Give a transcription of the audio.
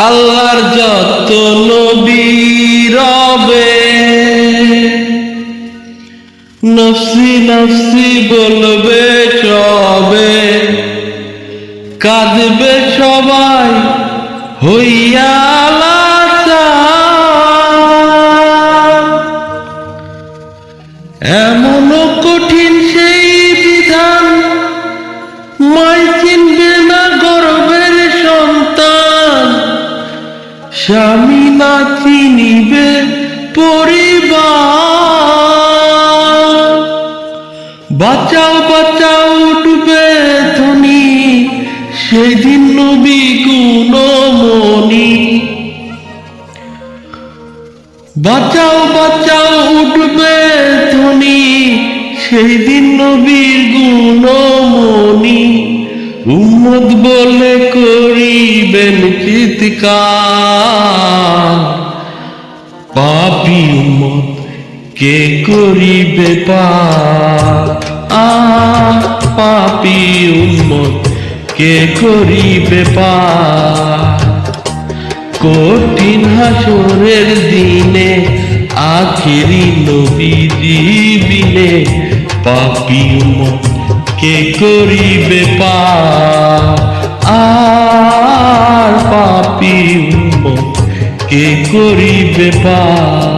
আল্লাহর যত নবী রবে নফসি নফসি বলবে সবে, কাঁদবে সবাই হইয়া লাচার। এমন কঠিন সেই বিধান, মাই চিনবে না গর্ভের সন্তান, স্বামী না চিনিবে পরিবার। বাঁচাও বাঁচাও উঠবে ধ্বনি, সেদিন নবী গুণমণি। বাঁচাও বাঁচাও উঠবে ধ্বনি, সেই দিন নবীর গুণমণি। উম্মত বলে করিবেন চিৎকার, পাপী উম্মত কে করিবে পার। পাপী উম্মত কে করিবে পার। কঠিন হাসরের দিনে আখেরি নবীজি বিনে, পাপী উম্মত কে করিবে পার। আর পাপী উম্মত কে করিবে পার।